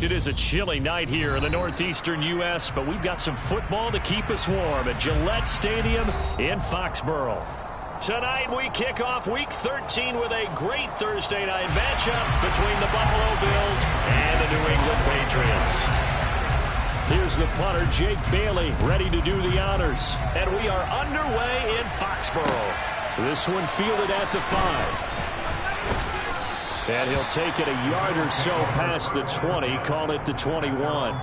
It is a chilly night here in the northeastern U.S., but we've got some football to keep us warm at Gillette Stadium in Foxborough. Tonight we kick off Week 13 with a great Thursday night matchup between the Buffalo Bills and the New England Patriots. Here's the punter, Jake Bailey, ready to do the honors. And we are underway in Foxborough. This one fielded at the 5. And he'll take it a yard or so past the 20, call it the 21.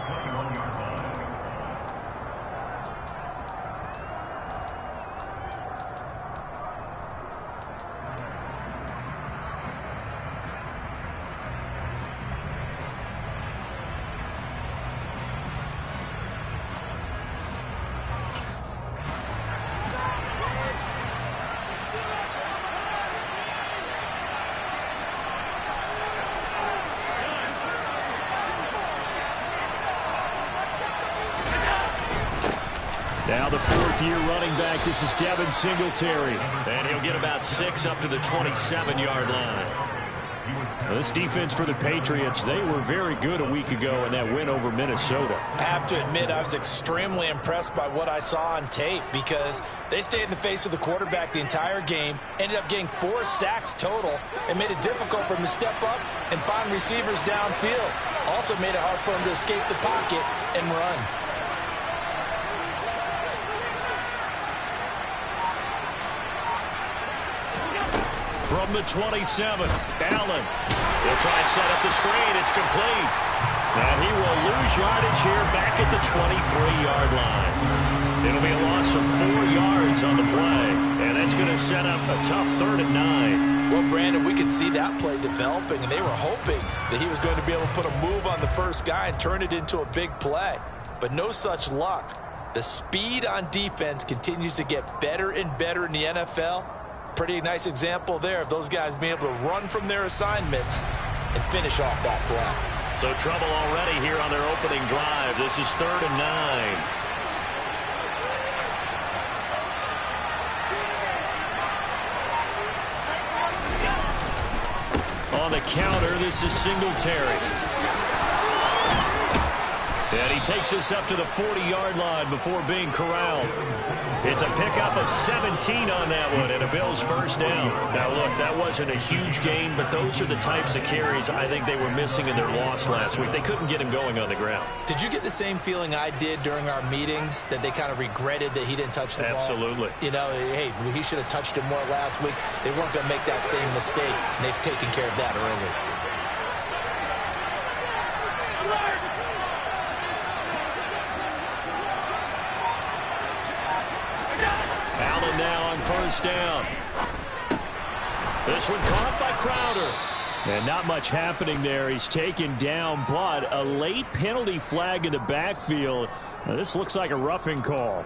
Now the fourth-year running back, this is Devin Singletary. And he'll get about 6 up to the 27-yard line. Well, this defense for the Patriots, they were very good a week ago in that win over Minnesota. I have to admit, I was extremely impressed by what I saw on tape because they stayed in the face of the quarterback the entire game, ended up getting 4 sacks total, and made it difficult for him to step up and find receivers downfield. Also made it hard for him to escape the pocket and run. From the 27, Allen. He'll try and set up the screen. It's complete. And he will lose yardage here back at the 23-yard line. It'll be a loss of 4 yards on the play. And that's going to set up a tough 3rd and 9. Well, Brandon, we could see that play developing, and they were hoping that he was going to be able to put a move on the first guy and turn it into a big play. But no such luck. The speed on defense continues to get better and better in the NFL. Pretty nice example there of those guys being able to run from their assignments and finish off that play. So trouble already here on their opening drive. This is 3rd and 9. On the counter, this is Singletary. And he takes us up to the 40-yard line before being corralled. It's a pickup of 17 on that one and a Bills first down. Now, look, that wasn't a huge gain, but those are the types of carries I think they were missing in their loss last week. They couldn't get him going on the ground. Did you get the same feeling I did during our meetings, that they kind of regretted that he didn't touch the ball? Absolutely. You know, hey, he should have touched it more last week. They weren't going to make that same mistake, and they've taken care of that early. Allen now on first down. This one caught by Crowder. And not much happening there. He's taken down, but a late penalty flag in the backfield. Now, this looks like a roughing call.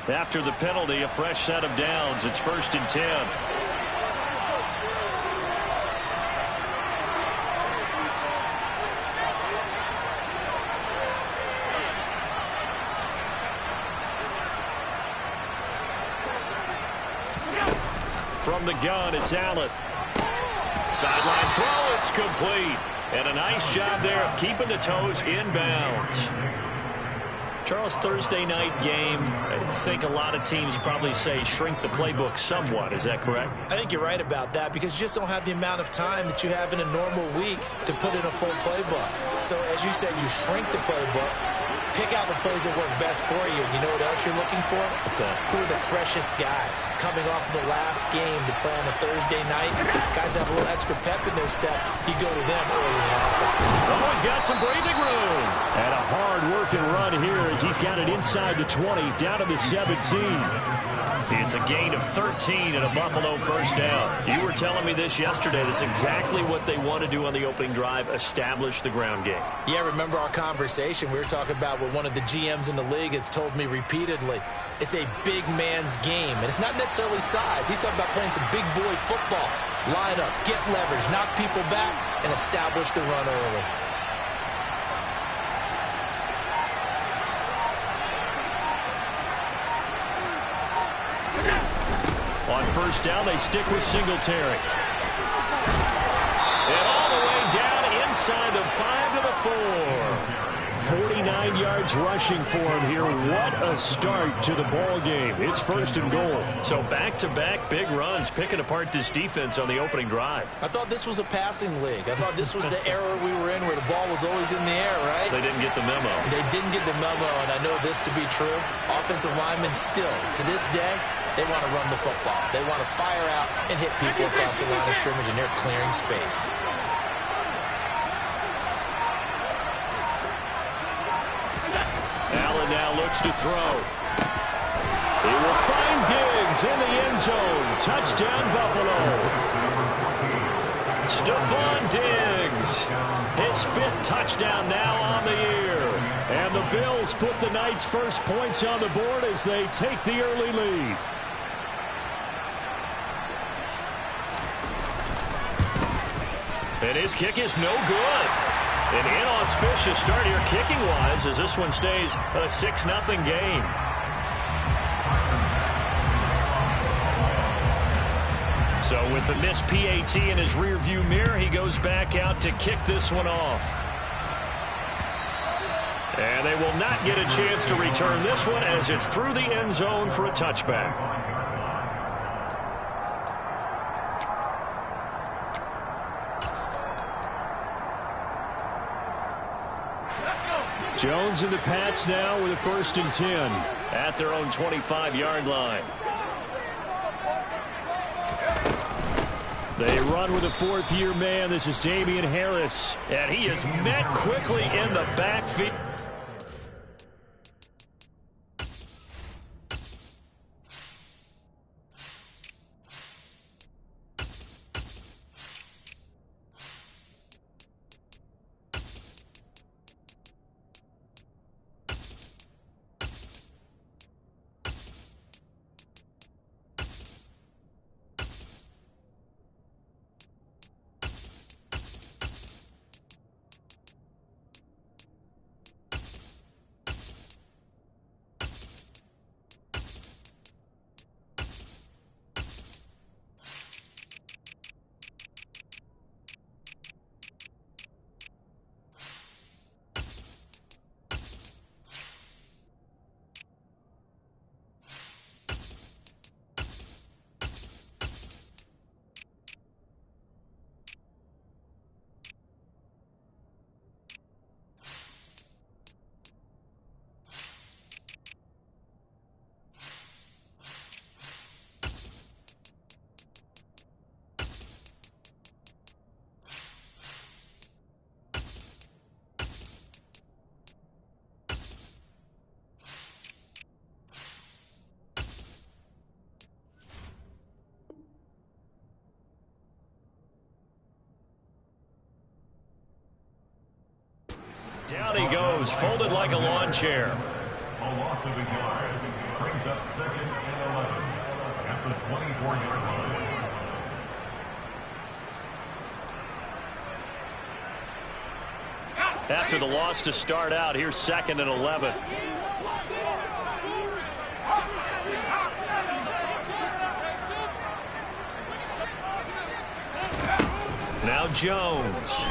After the penalty, a fresh set of downs. It's 1st and 10. From the gun, it's Allen. Sideline throw, it's complete. And a nice job there of keeping the toes inbounds. Charles, Thursday night game, I think a lot of teams probably say shrink the playbook somewhat. Is that correct? I think you're right about that because you just don't have the amount of time that you have in a normal week to put in a full playbook. So, as you said, you shrink the playbook, pick out the plays that work best for you. You know what else you're looking for? What's that? Who are the freshest guys coming off of the last game to play on a Thursday night? Guys have a little extra pep in their step. You go to them early and often. Oh, he's got some breathing room. And a hard-working run here as he's got it inside the 20, down to the 17. It's a gain of 13 and a Buffalo first down. You were telling me this yesterday. That's exactly what they want to do on the opening drive, establish the ground game. Yeah, remember our conversation? We were talking about what one of the GMs in the league has told me repeatedly. It's a big man's game, and it's not necessarily size. He's talking about playing some big boy football. Line up, get leverage, knock people back, and establish the run early. On first down, they stick with Singletary. And all the way down inside the 5 to the 4. 49 yards rushing for him here. What a start to the ball game. It's first and goal. So back-to-back big runs, picking apart this defense on the opening drive. I thought this was a passing league. I thought this was the era we were in where the ball was always in the air, right? They didn't get the memo. They didn't get the memo, and I know this to be true. Offensive linemen still, to this day, they want to run the football. They want to fire out and hit people across the line of scrimmage, and they're clearing space. Allen now looks to throw. He will find Diggs in the end zone. Touchdown, Buffalo. Stephon Diggs, his 5th touchdown now on the year. And the Bills put the Knights' first points on the board as they take the early lead. And his kick is no good. An inauspicious start here kicking-wise as this one stays a 6-0 game. So with the missed PAT in his rearview mirror, he goes back out to kick this one off. And they will not get a chance to return this one as it's through the end zone for a touchback. Jones and the Pats now with a 1st and 10 at their own 25-yard line. They run with a 4th-year man. This is Damian Harris, and he is met quickly in the backfield. Down he goes, folded like a lawn chair. A loss of a yard brings up 2nd and 11 at the 24-yard line. After the loss to start out, here's 2nd and 11. Now Jones.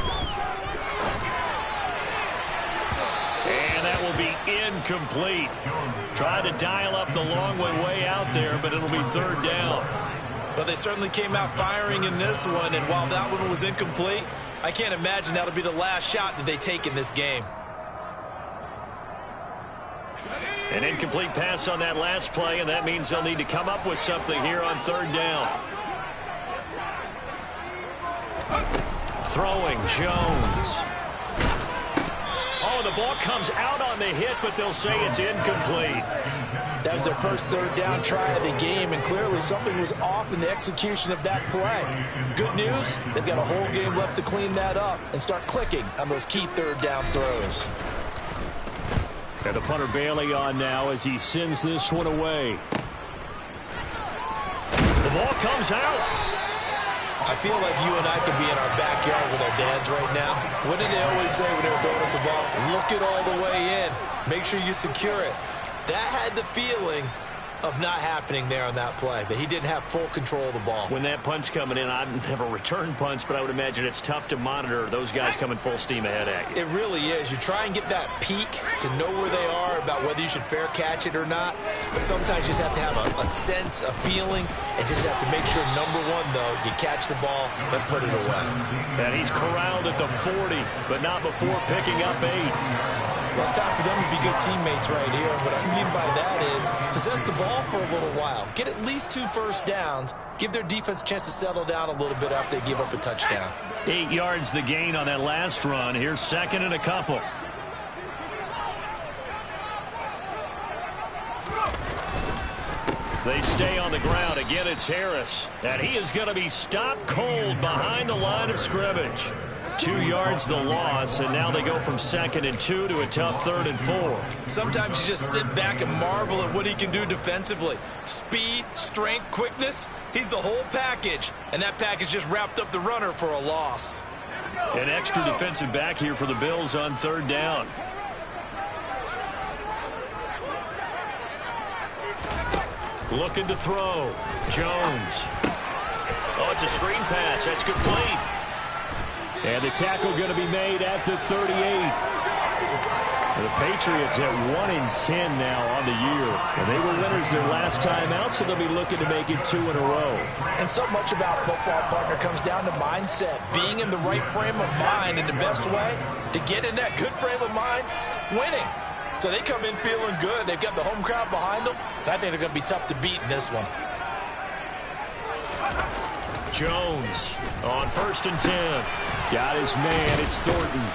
And that will be incomplete. Tried to dial up the long way out there, but it'll be 3rd down. But they certainly came out firing in this one, and while that one was incomplete, I can't imagine that'll be the last shot that they take in this game. An incomplete pass on that last play, and that means they'll need to come up with something here on 3rd down. Throwing, Jones. Oh, the ball comes out on the hit, but they'll say it's incomplete. That was their first third down try of the game, and clearly something was off in the execution of that play. Good news, they've got a whole game left to clean that up and start clicking on those key third down throws. And the punter Bailey on now as he sends this one away. The ball comes out. I feel like you and I could be in our backyard with our dads right now. What did they always say when they were throwing us the ball? Look it all the way in. Make sure you secure it. That had the feeling of not happening there on that play, that he didn't have full control of the ball. When that punt's coming in, I never return punts, but I would imagine it's tough to monitor those guys coming full steam ahead at you. It really is. You try and get that peek to know where they are about whether you should fair catch it or not, but sometimes you just have to have a sense, a feeling, and just have to make sure, number one, though, you catch the ball and put it away. And he's corralled at the 40, but not before picking up 8. Well, it's time for them to be good teammates right here. And what I mean by that is possess the ball for a little while. Get at least 2 first downs. Give their defense a chance to settle down a little bit after they give up a touchdown. 8 yards the gain on that last run. Here's second and a couple. They stay on the ground. Again, it's Harris. And he is going to be stopped cold behind the line of scrimmage. 2 yards the loss, and now they go from 2nd and 2 to a tough 3rd and 4. Sometimes you just sit back and marvel at what he can do defensively. Speed, strength, quickness, he's the whole package. And that package just wrapped up the runner for a loss. An extra defensive back here for the Bills on 3rd down. Looking to throw. Jones. Oh, it's a screen pass. That's complete. And the tackle going to be made at the 38. The Patriots at 1-10 now on the year. And they were winners their last time out, so they'll be looking to make it 2 in a row. And so much about football, partner, comes down to mindset. Being in the right frame of mind, and the best way to get in that good frame of mind, winning. So they come in feeling good. They've got the home crowd behind them. I think they're going to be tough to beat in this one. Jones on 1st and 10. Got his man. It's Thornton.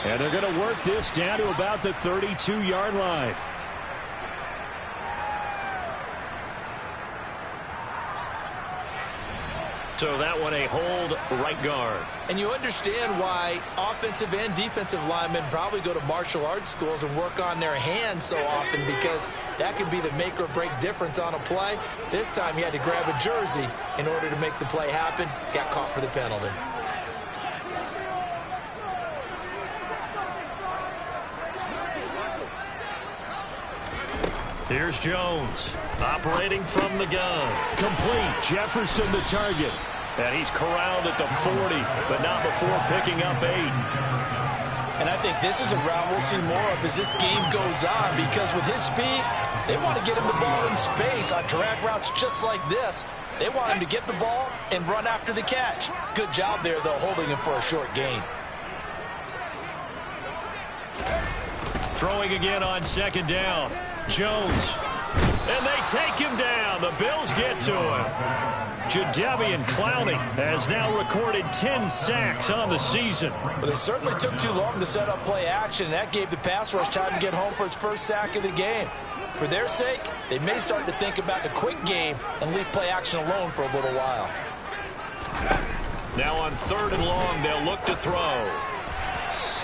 And they're going to work this down to about the 32-yard line. So that one a hold right guard. And you understand why offensive and defensive linemen probably go to martial arts schools and work on their hands so often, because that can be the make or break difference on a play. This time he had to grab a jersey in order to make the play happen. Got caught for the penalty. Here's Jones operating from the gun. Complete. Jefferson the target. And he's corralled at the 40, but not before picking up 8. And I think this is a route we'll see more of as this game goes on, because with his speed, they want to get him the ball in space on drag routes just like this. They want him to get the ball and run after the catch. Good job there, though, holding him for a short gain. Throwing again on 2nd down. Jones. And they take him down. The Bills get to him. Jadeveon Clowney has now recorded 10 sacks on the season. Well, they certainly took too long to set up play action, and that gave the pass rush time to get home for its first sack of the game. For their sake, they may start to think about the quick game and leave play action alone for a little while. Now on 3rd and long, they'll look to throw.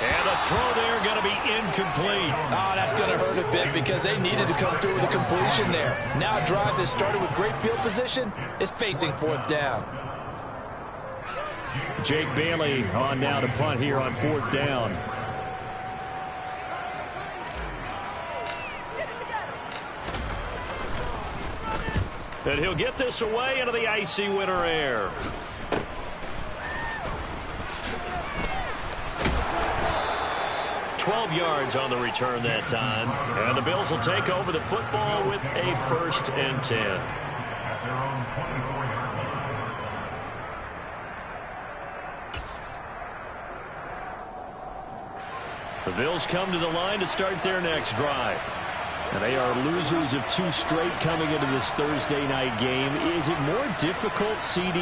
And the throw there going to be incomplete. Oh, that's going to hurt a bit, because they needed to come through with a completion there. Now a drive that started with great field position is facing 4th down. Jake Bailey on now to punt here on 4th down. And he'll get this away into the icy winter air. $12 yards on the return that time. And the Bills will take over the football with a 1st and 10. At their own 24-yard line. The Bills come to the line to start their next drive. And they are losers of 2 straight coming into this Thursday night game. Is it more difficult, CD,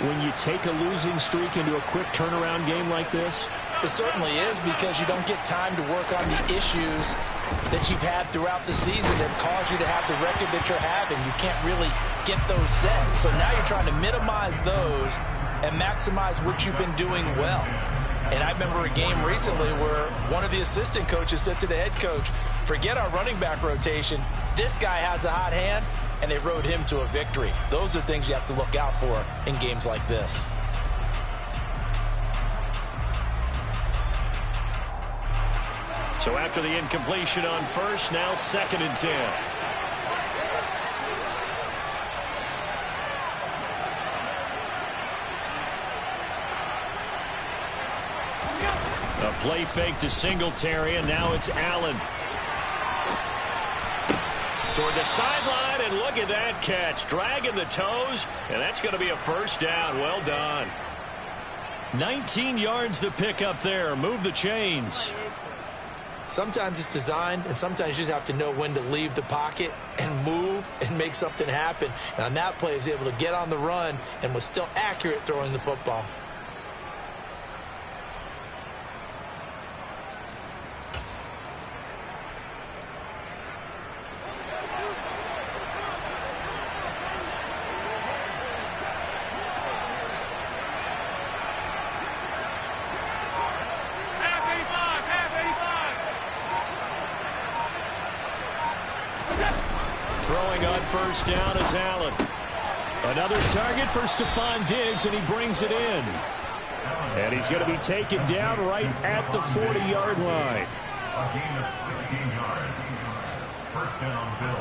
when you take a losing streak into a quick turnaround game like this? It certainly is, because you don't get time to work on the issues that you've had throughout the season that caused you to have the record that you're having. You can't really get those set. So now you're trying to minimize those and maximize what you've been doing well. And I remember a game recently where one of the assistant coaches said to the head coach, forget our running back rotation. This guy has a hot hand, and they rode him to a victory. Those are things you have to look out for in games like this. So after the incompletion on first, now 2nd and 10. A play fake to Singletary, and now it's Allen. Toward the sideline, and look at that catch. Dragging the toes, and that's going to be a first down. Well done. 19 yards the pick up there. Move the chains. Sometimes it's designed, and sometimes you just have to know when to leave the pocket and move and make something happen. And on that play, he was able to get on the run and was still accurate throwing the football. Throwing on first down is Allen. Another target for Stephon Diggs, and he brings it in. And he's going to be taken down right at the 40-yard line. A gain of 16 yards. First down, Bill.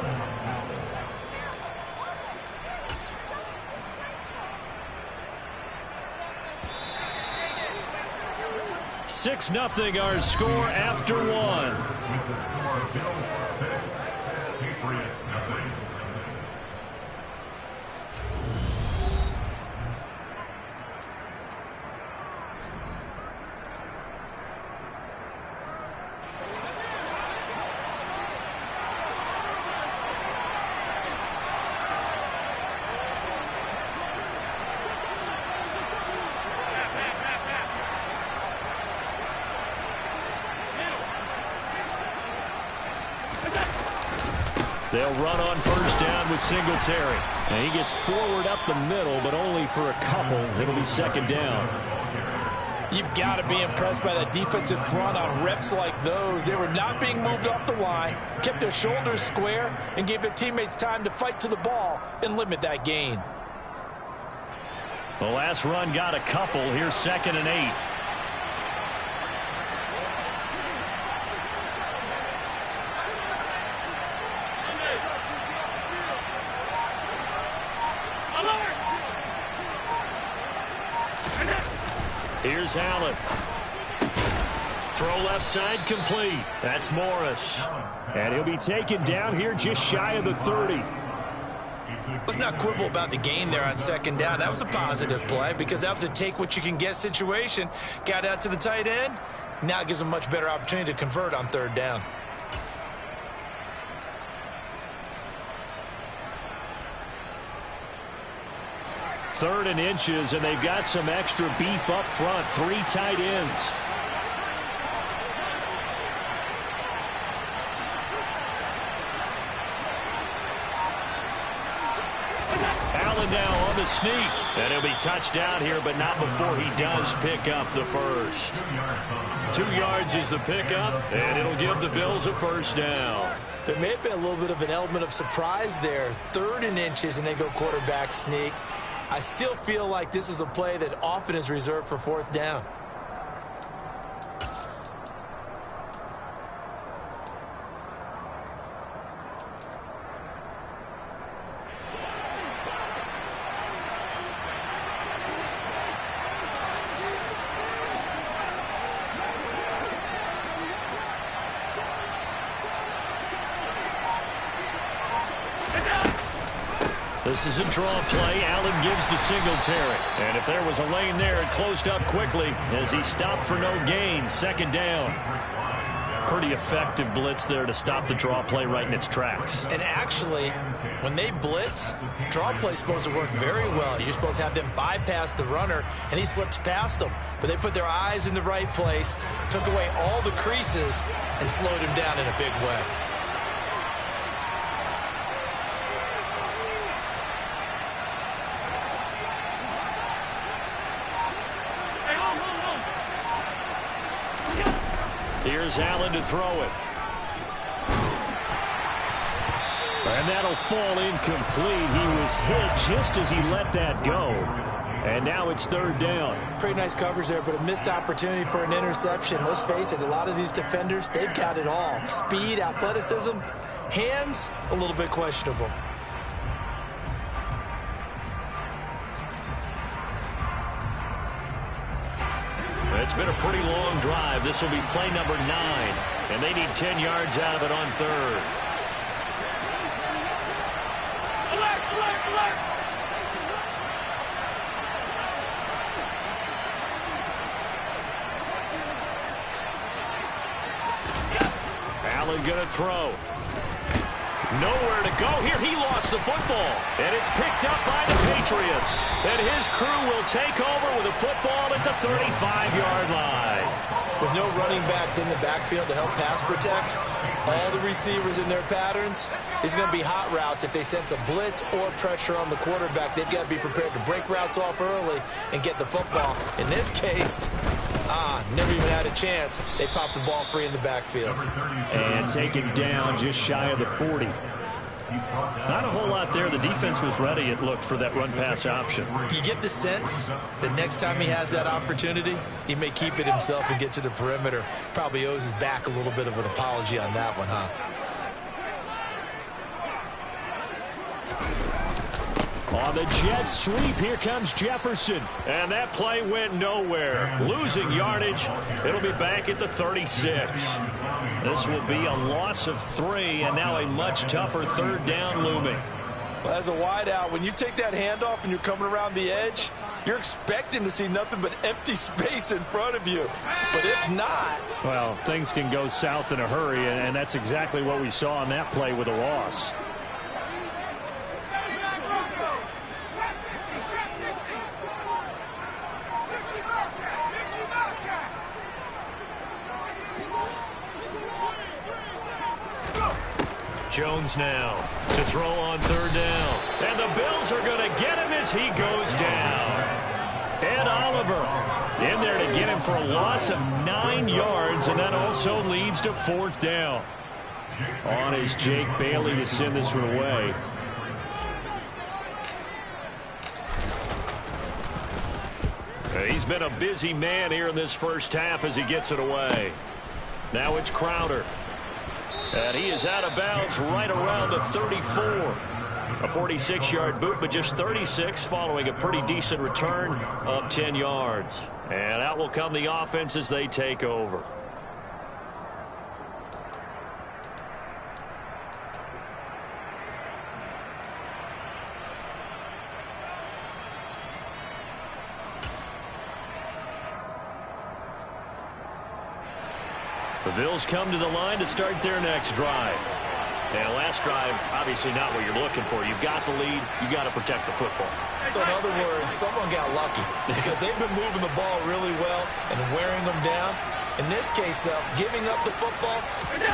6-0 our score after one. With the score, Bills 6, Patriots nothing. They'll run on first down with Singletary. And he gets forward up the middle, but only for a couple. It'll be 2nd down. You've got to be impressed by that defensive front on reps like those. They were not being moved off the line, kept their shoulders square, and gave their teammates time to fight to the ball and limit that gain. The last run got a couple. Here's 2nd and 8. Here's Allen. Throw left side complete. That's Morris. And he'll be taken down here just shy of the 30. Let's not quibble about the gain there on 2nd down. That was a positive play because that was a take-what-you-can-get situation. Got out to the tight end. Now it gives them a much better opportunity to convert on 3rd down. Third and inches, and they've got some extra beef up front. 3 tight ends. Allen now on the sneak. And he'll be touched down here, but not before he does pick up the first. 2 yards is the pickup, and it'll give the Bills a first down. There may have been a little bit of an element of surprise there. 3rd and inches, and they go quarterback sneak. I still feel like this is a play that often is reserved for 4th down. This is a draw play. Allen gives to Singletary. And if there was a lane there, it closed up quickly as he stopped for no gain. 2nd down. Pretty effective blitz there to stop the draw play right in its tracks. And actually, when they blitz, draw play is supposed to work very well. You're supposed to have them bypass the runner, and he slips past them. But they put their eyes in the right place, took away all the creases, and slowed him down in a big way. Here's Allen to throw it. And that'll fall incomplete. He was hit just as he let that go. And now it's third down. Pretty nice coverage there, but a missed opportunity for an interception. Let's face it, a lot of these defenders, they've got it all. Speed, athleticism, hands, a little bit questionable. It's been a pretty long drive. This will be play number 9. And they need 10 yards out of it on third. Allen going to throw. Nowhere to go here. He lost the football. And it's picked up by the Patriots. And his crew will take over with a football at the 35-yard line. With no running backs in the backfield to help pass protect, all the receivers in their patterns, it's going to be hot routes. If they sense a blitz or pressure on the quarterback, they've got to be prepared to break routes off early and get the football. In this case, never even had a chance. They popped the ball free in the backfield. And taken down just shy of the 40. Not a whole lot there. The defense was ready, it looked, for that run-pass option. You get the sense that next time he has that opportunity, he may keep it himself and get to the perimeter. Probably owes his back a little bit of an apology on that one, huh? On the jet sweep, here comes Jefferson. And that play went nowhere. Losing yardage. It'll be back at the 36. This will be a loss of 3, and now a much tougher third down looming. Well, as a wideout, when you take that handoff and you're coming around the edge, you're expecting to see nothing but empty space in front of you. But if not... well, things can go south in a hurry, and that's exactly what we saw on that play with a loss. Jones now to throw on third down. And the Bills are going to get him as he goes down. Ed Oliver in there to get him for a loss of 9 yards, and that also leads to fourth down. On is Jake Bailey to send this one away. He's been a busy man here in this first half as he gets it away. Now it's Crowder. And he is out of bounds right around the 34. A 46-yard boot, but just 36 following a pretty decent return of 10 yards. And out will come the offense as they take over. The Bills come to the line to start their next drive. Now, last drive, obviously not what you're looking for. You've got the lead. You got to protect the football. So, in other words, someone got lucky because they've been moving the ball really well and wearing them down. In this case, though, giving up the football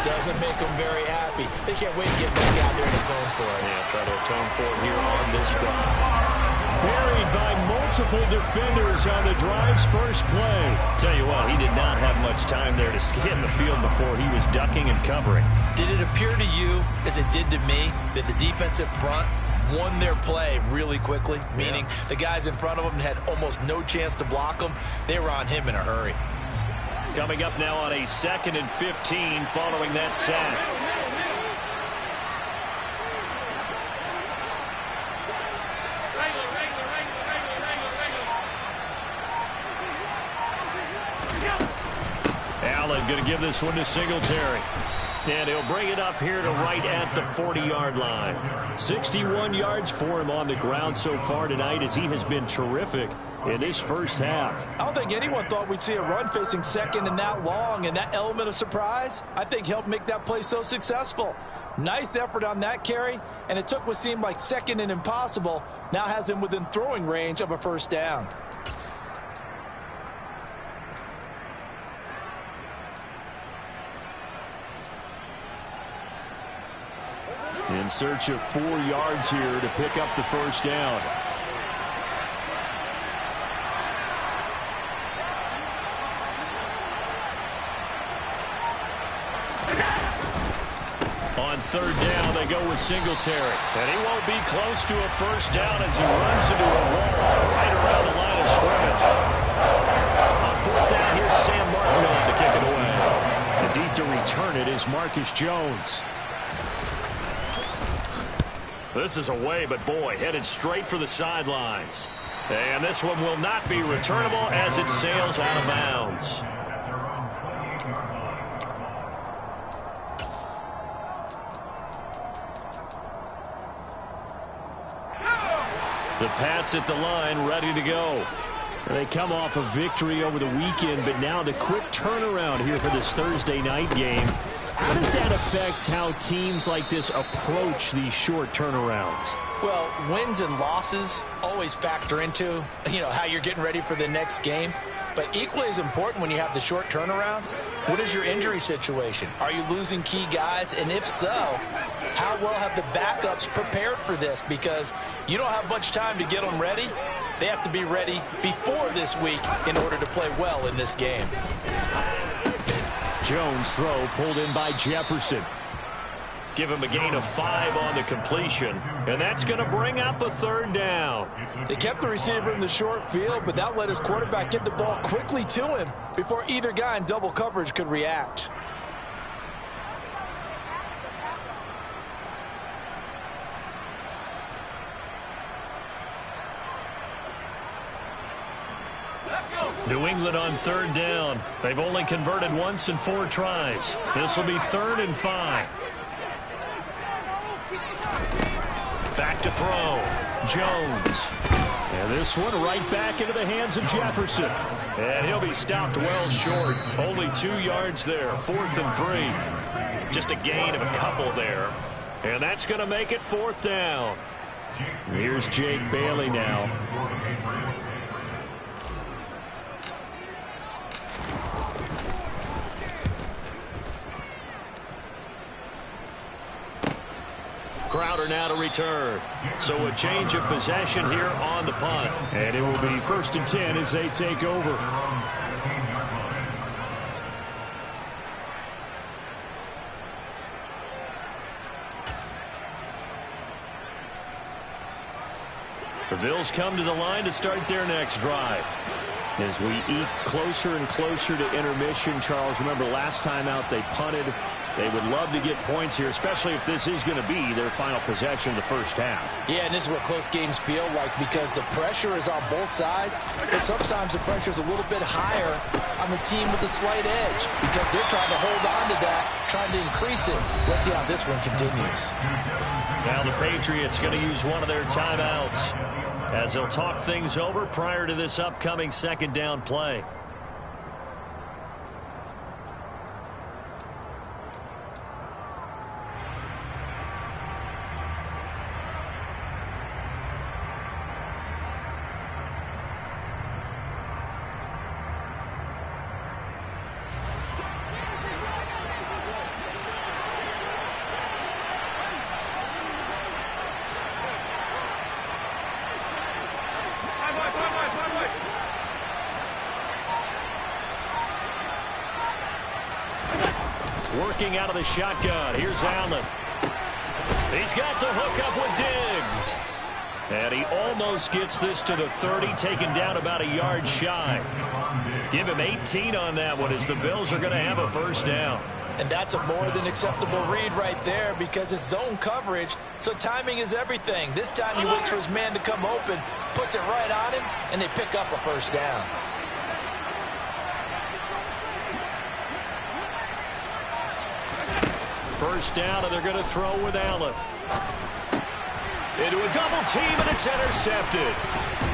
doesn't make them very happy. They can't wait to get back out there and atone for it. Yeah, try to atone for it here on this drive. Buried by multiple defenders on the drive's first play. Tell you what, he did not have much time there to scan the field before he was ducking and covering. Did it appear to you, as it did to me, that the defensive front won their play really quickly? Meaning the guys in front of them had almost no chance to block them. They were on him in a hurry. Coming up now on a 2nd and 15 following that sack. Allen going to give this one to Singletary. And he'll bring it up here to right at the 40-yard line. 61 yards for him on the ground so far tonight as he has been terrific in this first half. I don't think anyone thought we'd see a run facing second and that long, and that element of surprise, I think, helped make that play so successful. Nice effort on that carry, and it took what seemed like second and impossible, now has him within throwing range of a first down. In search of 4 yards here to pick up the first down. On third down, they go with Singletary. And he won't be close to a first down as he runs into a wall right around the line of scrimmage. On fourth down, here's Sam Martin on to kick it away. And deep to return it is Marcus Jones. This is away, but boy, headed straight for the sidelines. And this one will not be returnable as it sails out of bounds. The Pats at the line, ready to go. They come off a victory over the weekend, but now the quick turnaround here for this Thursday night game. How does that affect how teams like this approach these short turnarounds? Well, wins and losses always factor into, how you're getting ready for the next game. But equally as important when you have the short turnaround, what is your injury situation? Are you losing key guys? And if so, how well have the backups prepared for this? Because you don't have much time to get them ready. They have to be ready before this week in order to play well in this game. Jones' throw pulled in by Jefferson. Give him a gain of 5 on the completion, and that's going to bring up a third down. They kept the receiver in the short field, but that let his quarterback get the ball quickly to him before either guy in double coverage could react. New England on third down. They've only converted once in 4 tries. This will be 3rd and 5. Back to throw. Jones. And this one right back into the hands of Jefferson. And he'll be stopped well short. Only 2 yards there. 4th and 3. Just a gain of a couple there. And that's going to make it 4th down. Here's Jake Bailey now. Crowder now to return. So a change of possession here on the punt. And it will be 1st and 10 as they take over. The Bills come to the line to start their next drive. As we eke closer and closer to intermission, Charles, remember last time out they punted. They would love to get points here, especially if this is going to be their final possession of the first half. Yeah, and this is what close games feel like because the pressure is on both sides, but sometimes the pressure is a little bit higher on the team with the slight edge because they're trying to hold on to that, trying to increase it. Let's see how this one continues. Now the Patriots going to use one of their timeouts as they'll talk things over prior to this upcoming second down play. Working out of the shotgun. Here's Allen. He's got the hook up with Diggs. And he almost gets this to the 30, taken down about a yard shy. Give him 18 on that one as the Bills are going to have a first down. And that's a more than acceptable read right there because it's zone coverage, so timing is everything. This time he waits for his man to come open, puts it right on him, and they pick up a first down. First down, and they're going to throw with Allen. Into a double team, and it's intercepted.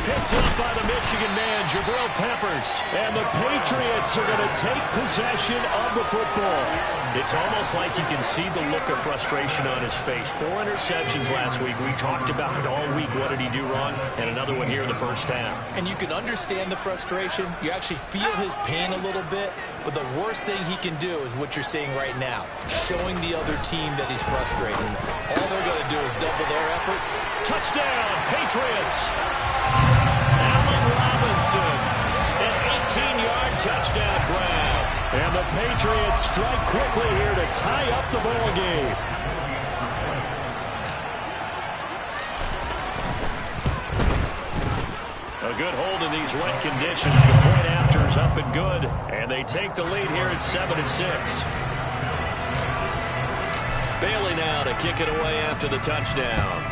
Picked up by the Michigan man, Jabril Peppers. And the Patriots are going to take possession of the football. It's almost like you can see the look of frustration on his face. 4 interceptions last week. We talked about it all week. What did he do wrong? And another one here in the first half. And you can understand the frustration. You actually feel his pain a little bit. But the worst thing he can do is what you're seeing right now, showing the other team that he's frustrated. All they're going to do is double their efforts. Touchdown, Patriots! Allen Robinson, an 18-yard touchdown grab. And the Patriots strike quickly here to tie up the ball game. A good hold in these wet conditions. The point after is up and good. And they take the lead here at 7-6. Bailey now to kick it away after the touchdown.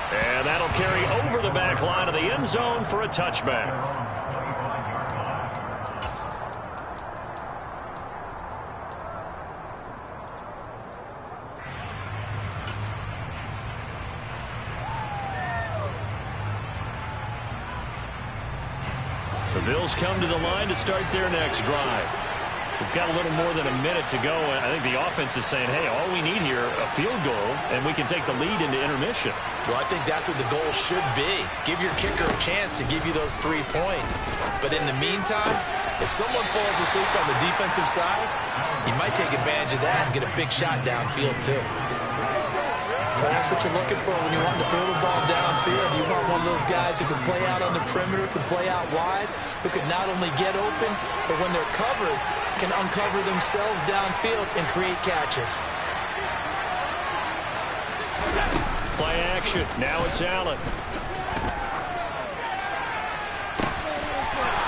And that'll carry over the back line of the end zone for a touchback. The Bills come to the line to start their next drive. We've got a little more than a minute to go. I think the offense is saying, hey, all we need here, a field goal, and we can take the lead into intermission. Well, I think that's what the goal should be. Give your kicker a chance to give you those 3 points. But in the meantime, if someone falls asleep on the defensive side, you might take advantage of that and get a big shot downfield, too. Well, that's what you're looking for when you want to throw the ball downfield. You want one of those guys who can play out on the perimeter, can play out wide, who can not only get open, but when they're covered, can uncover themselves downfield and create catches. Play action. Now it's Allen.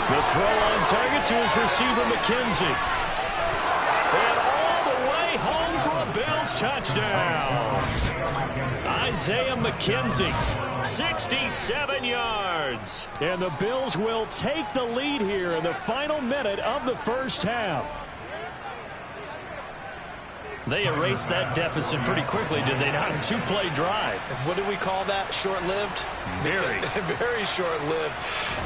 The throw on target to his receiver, McKenzie. And all the way home for a Bills touchdown. Isaiah McKenzie, 67 yards. And the Bills will take the lead here in the final minute of the first half. They erased that deficit pretty quickly, did they not? A 2-play drive. What did we call that? Short-lived? Very. Very short-lived.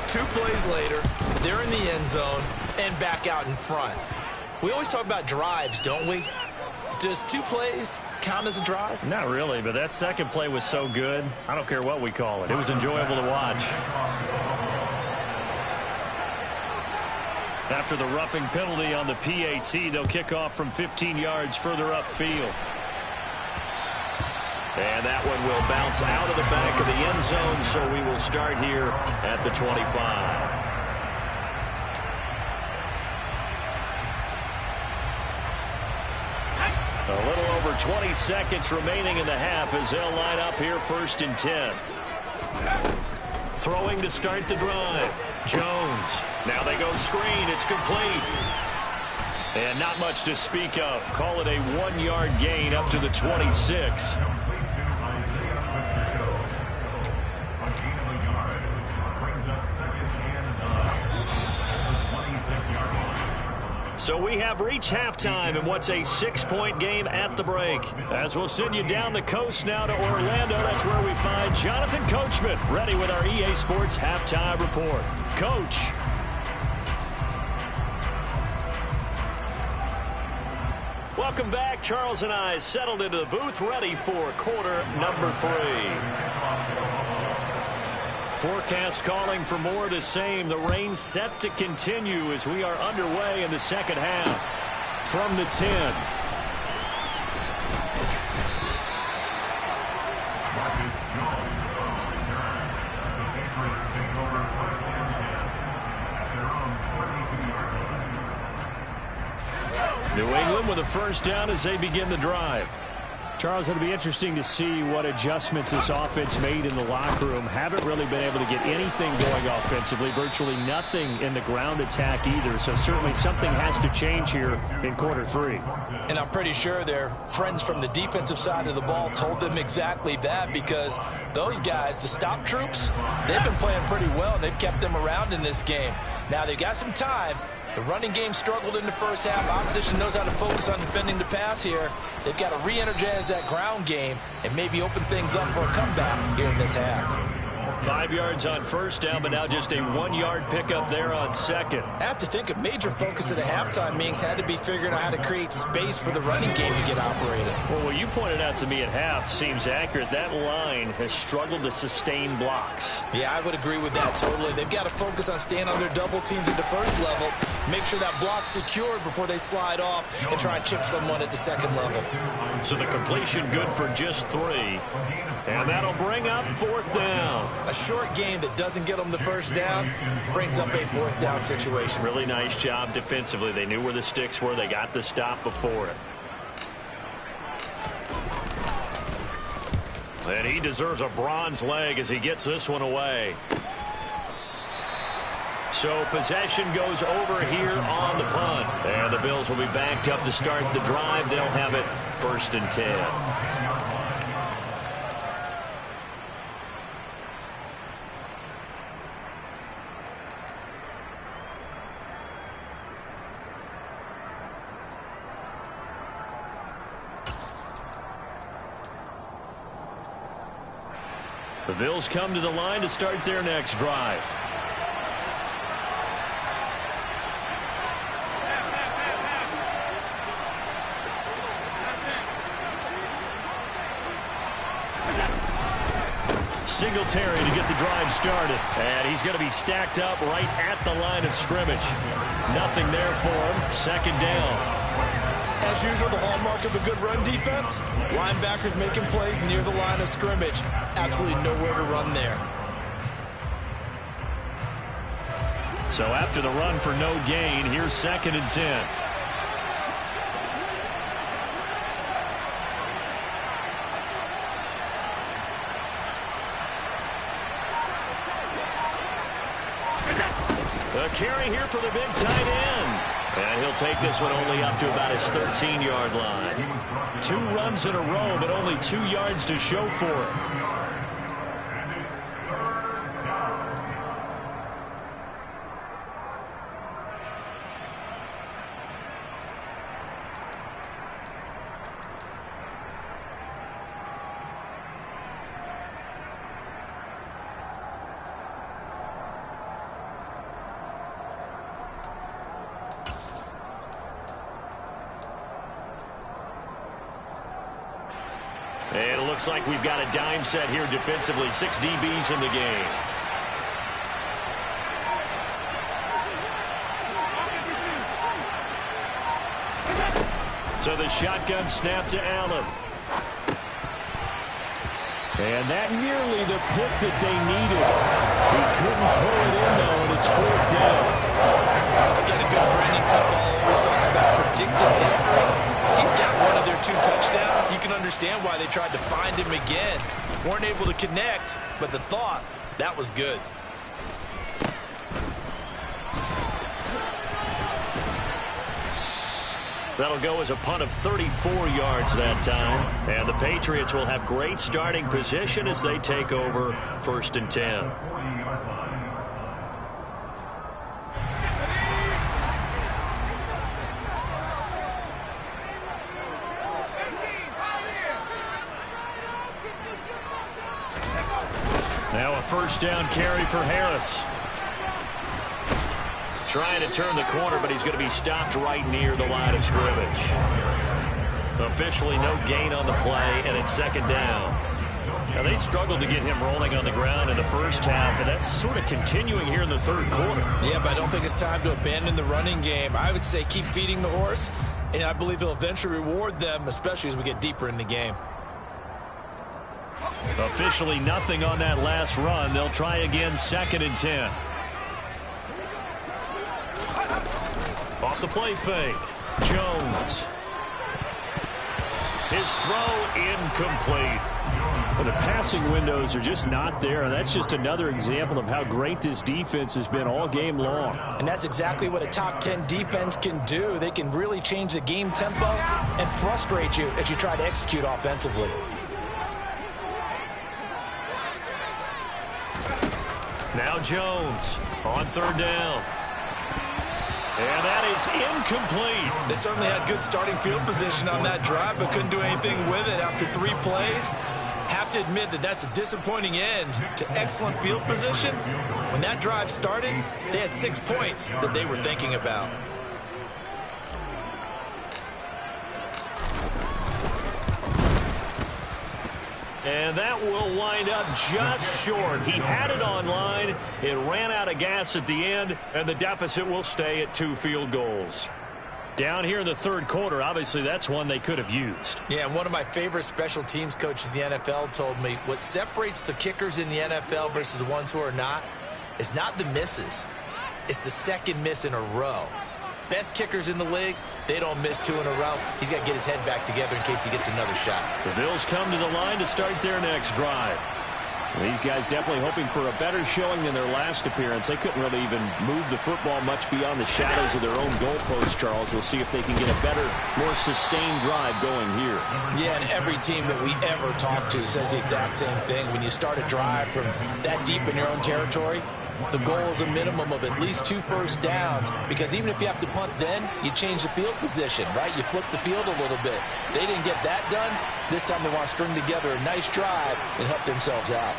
2 plays later, they're in the end zone and back out in front. We always talk about drives, don't we? Does 2 plays count as a drive? Not really, but that second play was so good. I don't care what we call it. It was enjoyable to watch. After the roughing penalty on the PAT, they'll kick off from 15 yards further upfield. And that one will bounce out of the back of the end zone, so we will start here at the 25. A little over 20 seconds remaining in the half as they'll line up here 1st and 10. Throwing to start the drive. Jones. Now they go screen. It's complete. And not much to speak of. Call it a 1-yard gain up to the 26. So we have reached halftime in what's a 6-point game at the break. As we'll send you down the coast now to Orlando, that's where we find Jonathan Coachman ready with our EA Sports halftime report. Coach. Welcome back. Charles and I settled into the booth ready for quarter number 3. Forecast calling for more of the same. The rain set to continue as we are underway in the second half. From the 10. New England with a first down as they begin the drive. Charles, it'll be interesting to see what adjustments this offense made in the locker room. Haven't really been able to get anything going offensively. Virtually nothing in the ground attack either. So certainly something has to change here in quarter 3. And I'm pretty sure their friends from the defensive side of the ball told them exactly that, because those guys, the stop troops, they've been playing pretty well. They've kept them around in this game. Now they've got some time, The running game struggled in the first half. Opposition knows how to focus on defending the pass here. They've got to re-energize that ground game and maybe open things up for a comeback here in this half. 5 yards on first down, but now just a 1-yard pickup there on second. I have to think a major focus of the halftime meetings had to be figuring out how to create space for the running game to get operated. Well, what you pointed out to me at half seems accurate. That line has struggled to sustain blocks. Yeah, I would agree with that totally. They've got to focus on staying on their double teams at the first level, make sure that block's secured before they slide off and try and chip someone at the second level. So the completion good for just 3. And that'll bring up 4th down. A short game that doesn't get them the first down brings up a 4th down situation. Really nice job defensively. They knew where the sticks were. They got the stop before it. And he deserves a bronze leg as he gets this one away. So possession goes over here on the punt. And the Bills will be backed up to start the drive. They'll have it 1st and 10. The Bills come to the line to start their next drive. Singletary to get the drive started. And he's going to be stacked up right at the line of scrimmage. Nothing there for him. 2nd down. As usual, the hallmark of a good run defense, linebackers making plays near the line of scrimmage. Absolutely nowhere to run there. So after the run for no gain, here's 2nd and 10. The carry here for the big tight end. And he'll take this one only up to about his 13-yard line. 2 runs in a row, but only 2 yards to show for it. And it looks like we've got a dime set here defensively. 6 DBs in the game. So the shotgun snap to Allen. And that nearly the pick that they needed. He couldn't pull it in, though, and it's 4th down. Again, a good friend in football always talks about predictive history. He's got one of their 2 touchdowns. You can understand why they tried to find him again. Weren't able to connect, but the thought, that was good. That'll go as a punt of 34 yards that time. And the Patriots will have great starting position as they take over 1st and 10. Now a 1st down carry for Harris. Trying to turn the corner, but he's going to be stopped right near the line of scrimmage. Officially no gain on the play, and it's 2nd down. Now they struggled to get him rolling on the ground in the first half, and that's sort of continuing here in the 3rd quarter. Yeah, but I don't think it's time to abandon the running game. I would say keep feeding the horse, and I believe he'll eventually reward them, especially as we get deeper in the game. Officially nothing on that last run. They'll try again 2nd and 10. Off the play fake. Jones. His throw incomplete. Well, the passing windows are just not there. That's just another example of how great this defense has been all game long. And that's exactly what a top 10 defense can do. They can really change the game tempo and frustrate you as you try to execute offensively. Now Jones on 3rd down. And that is incomplete. They certainly had good starting field position on that drive, but couldn't do anything with it after 3 plays. Have to admit that that's a disappointing end to excellent field position. When that drive started, they had 6 points that they were thinking about. And that will wind up just short. He had it online. It ran out of gas at the end, and the deficit will stay at 2 field goals. Down here in the third quarter, obviously that's one they could have used. Yeah, and one of my favorite special teams coaches in the NFL told me what separates the kickers in the NFL versus the ones who are not is not the misses. It's the second miss in a row. Best kickers in the league, they don't miss 2 in a row. He's got to get his head back together in case he gets another shot. The Bills come to the line to start their next drive. These guys definitely hoping for a better showing than their last appearance. They couldn't really even move the football much beyond the shadows of their own goalpost, Charles. We'll see if they can get a better, more sustained drive going here. Yeah, and every team that we ever talk to says the exact same thing. When you start a drive from that deep in your own territory, the goal is a minimum of at least 2 first downs, because even if you have to punt then, you change the field position, right? You flip the field a little bit. They didn't get that done. This time they want to string together a nice drive and help themselves out.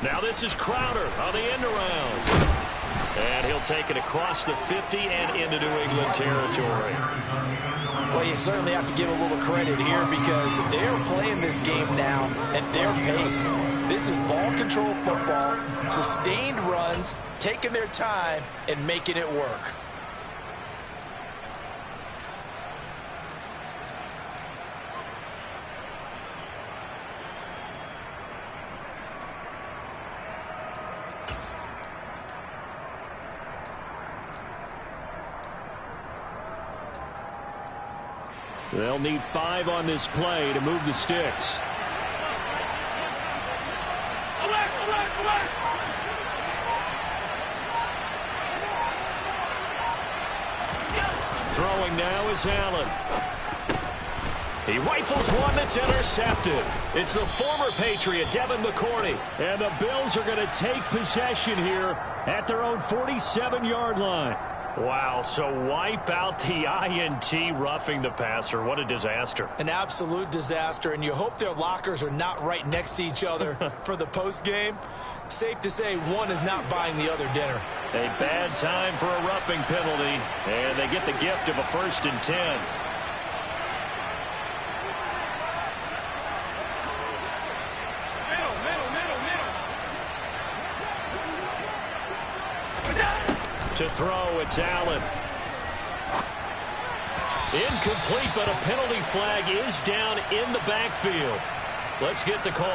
Now this is Crowder on the end around. And he'll take it across the 50 and into New England territory. Well, you certainly have to give a little credit here because they're playing this game now at their pace. This is ball control football, sustained runs, taking their time and making it work. They'll need 5 on this play to move the sticks. Throwing now is Allen. He rifles one that's intercepted. It's the former Patriot, Devin McCourty. And the Bills are going to take possession here at their own 47-yard line. Wow, so wipe out the INT roughing the passer. What a disaster. An absolute disaster, and you hope their lockers are not right next to each other for the post game. Safe to say one is not buying the other dinner. A bad time for a roughing penalty, and they get the gift of a 1st and 10. To throw, it's Allen. Incomplete, but a penalty flag is down in the backfield. Let's get the call.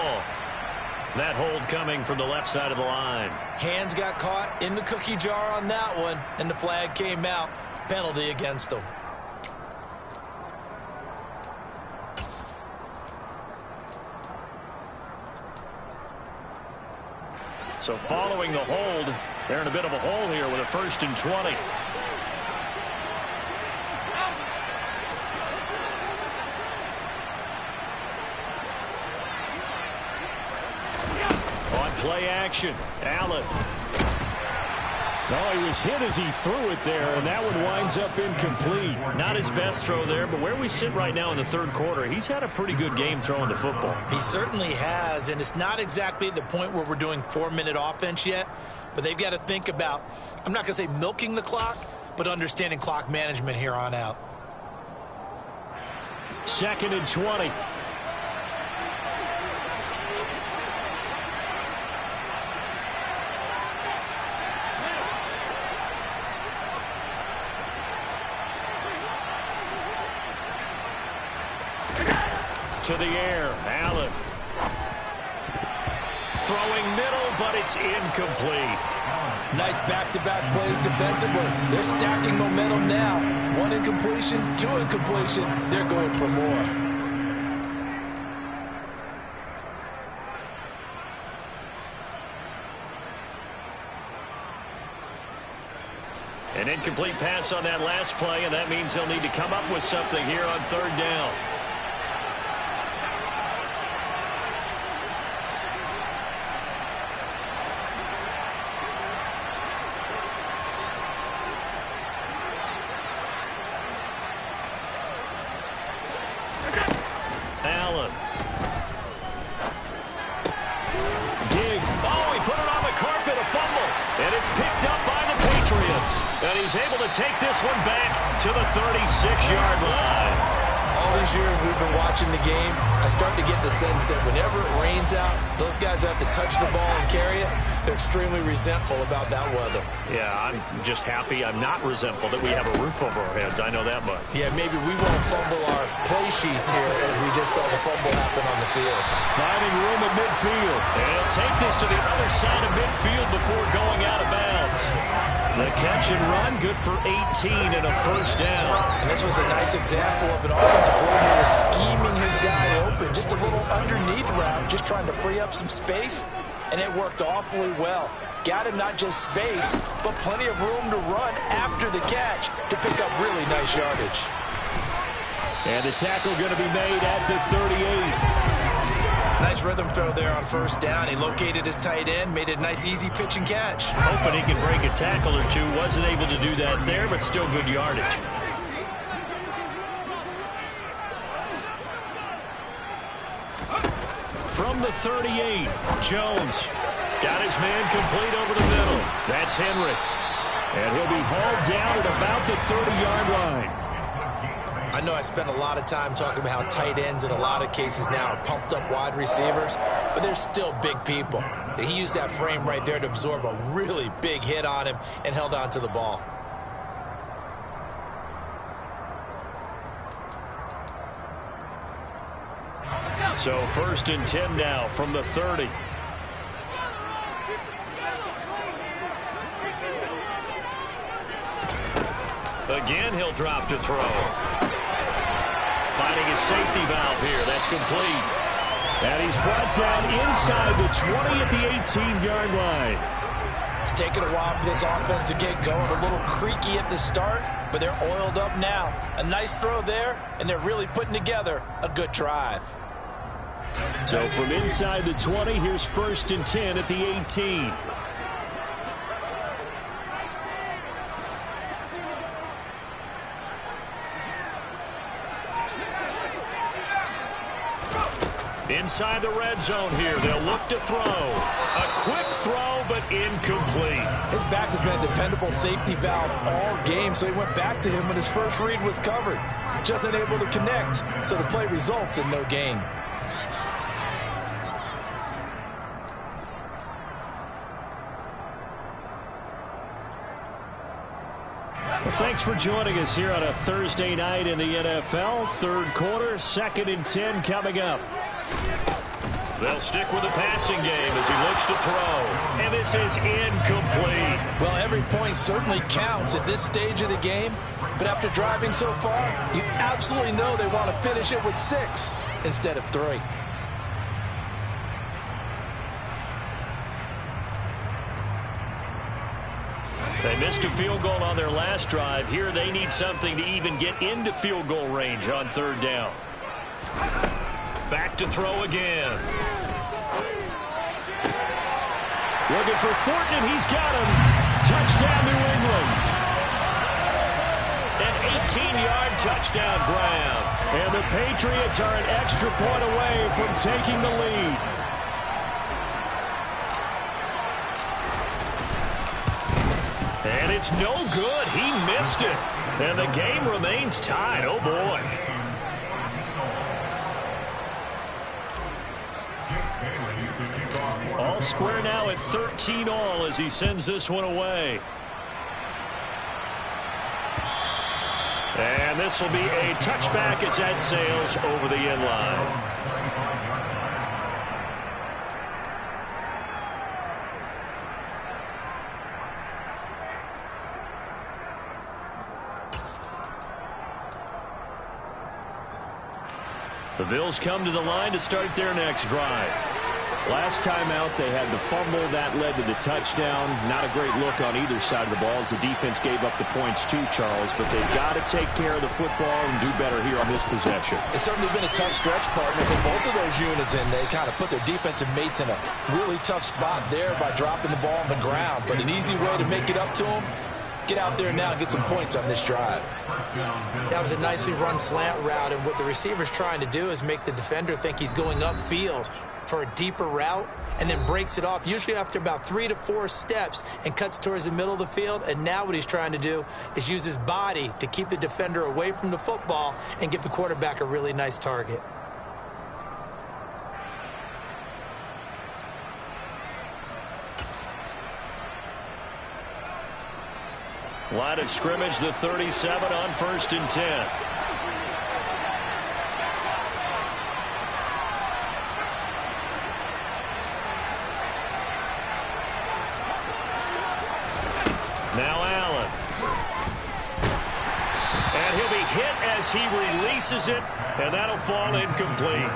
That hold coming from the left side of the line. Hands got caught in the cookie jar on that one, and the flag came out. Penalty against them. So following the hold, they're in a bit of a hole here with a 1st and 20. On play action, Allen. Oh, he was hit as he threw it there, and that one winds up incomplete. Not his best throw there, but where we sit right now in the third quarter, he's had a pretty good game throwing the football. He certainly has, and it's not exactly the point where we're doing 4-minute offense yet, but they've got to think about, I'm not going to say milking the clock, but understanding clock management here on out. 2nd and 20. To the air, Allen. Throwing middle, but it's incomplete. Nice back-to-back plays defensively. They're stacking momentum now. 1 incompletion, 2 incompletion. They're going for more. An incomplete pass on that last play, and that means they'll need to come up with something here on 3rd down. And he's able to take this one back to the 36-yard line. All these years we've been watching the game, I start to get the sense that whenever it rains out, those guys who have to touch the ball and carry it, they're extremely resentful about that weather. Yeah, I'm just happy I'm not resentful that we have a roof over our heads. I know that much. Yeah, maybe we won't fumble our play sheets here as we just saw the fumble happen on the field. Finding room at midfield. And he'll take this to the other side of midfield before going out of bounds. The catch and run, good for 18 and a first down. And this was a nice example of an offensive coordinator scheming his guy open. Just a little underneath route, just trying to free up some space, and it worked awfully well. Got him not just space, but plenty of room to run after the catch to pick up really nice yardage. And the tackle going to be made at the 38. Nice rhythm throw there on first down. He located his tight end, made a nice easy pitch and catch. Hoping he can break a tackle or two. Wasn't able to do that there, but still good yardage. From the 38, Jones got his man complete over the middle. That's Henry. And he'll be hauled down at about the 30-yard line. I know I spent a lot of time talking about how tight ends in a lot of cases now are pumped up wide receivers, but they're still big people. He used that frame right there to absorb a really big hit on him and held on to the ball. So 1st and 10 now from the 30. Again, he'll drop to throw. Finding his safety valve here. That's complete. And he's brought down inside the 20 at the 18-yard line. It's taken a while for this offense to get going. A little creaky at the start, but they're oiled up now. A nice throw there, and they're really putting together a good drive. So from inside the 20, here's 1st and 10 at the 18. Inside the red zone here, they'll look to throw. A quick throw, but incomplete. His back has been a dependable safety valve all game, so he went back to him when his first read was covered. Just unable to connect, so the play results in no gain. Well, thanks for joining us here on a Thursday night in the NFL. Third quarter, 2nd and 10 coming up. They'll stick with the passing game as he looks to throw. And this is incomplete. Well, every point certainly counts at this stage of the game. But after driving so far, you absolutely know they want to finish it with 6 instead of 3. They missed a field goal on their last drive. Here they need something to even get into field goal range on 3rd down. Back to throw again. Looking for Thornton, and he's got him. Touchdown, New England. An 18-yard touchdown grab. And the Patriots are an extra point away from taking the lead. And it's no good. He missed it. And the game remains tied. Oh, boy. All square now at 13 all as he sends this one away. And this will be a touchback as that sails over the end line. The Bills come to the line to start their next drive. Last time out, they had the fumble. That led to the touchdown. Not a great look on either side of the ball as the defense gave up the points too, Charles. But they've got to take care of the football and do better here on this possession. It's certainly been a tough stretch, partner, for both of those units, and they kind of put their defensive mates in a really tough spot there by dropping the ball on the ground. But an easy way to make it up to them, get out there now and get some points on this drive. That was a nicely run slant route, and what the receiver's trying to do is make the defender think he's going upfield for a deeper route, and then breaks it off, usually after about 3 to 4 steps, and cuts towards the middle of the field. And now what he's trying to do is use his body to keep the defender away from the football and give the quarterback a really nice target. Line of scrimmage, the 37 on 1st and 10. Now Allen. And he'll be hit as he releases it, and that'll fall incomplete.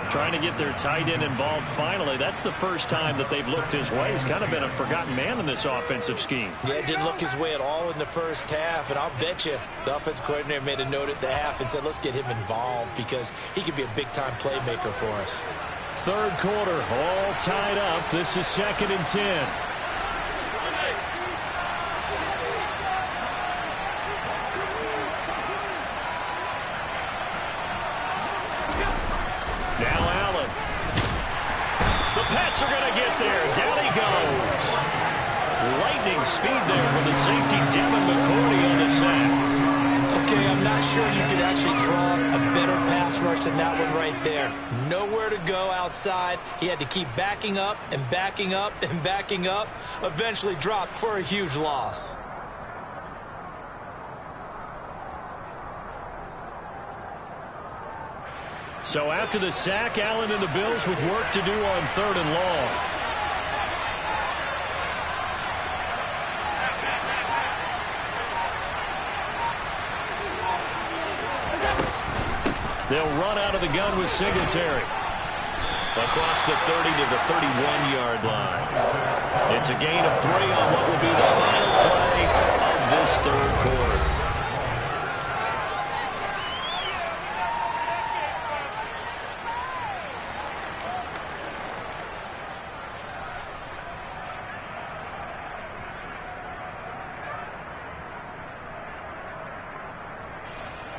Trying to get their tight end involved finally. That's the first time that they've looked his way. He's kind of been a forgotten man in this offensive scheme. Yeah, it didn't look his way at all in the first half, and I'll bet you the offense coordinator made a note at the half and said, let's get him involved because he could be a big-time playmaker for us. Third quarter, all tied up. This is 2nd and 10. Now Allen. The Pats are going to get there. Down he goes. Lightning speed there from the safety, Devin McCourty on the sack. Okay, I'm not sure you could actually draw a better pass rush than that one right there. Nowhere to go outside. He had to keep backing up and backing up and backing up. Eventually dropped for a huge loss. So after the sack, Allen and the Bills with work to do on 3rd and long. They'll run out of the gun with Singletary. Across the 30 to the 31-yard line. It's a gain of 3 on what will be the final play of this 3rd quarter.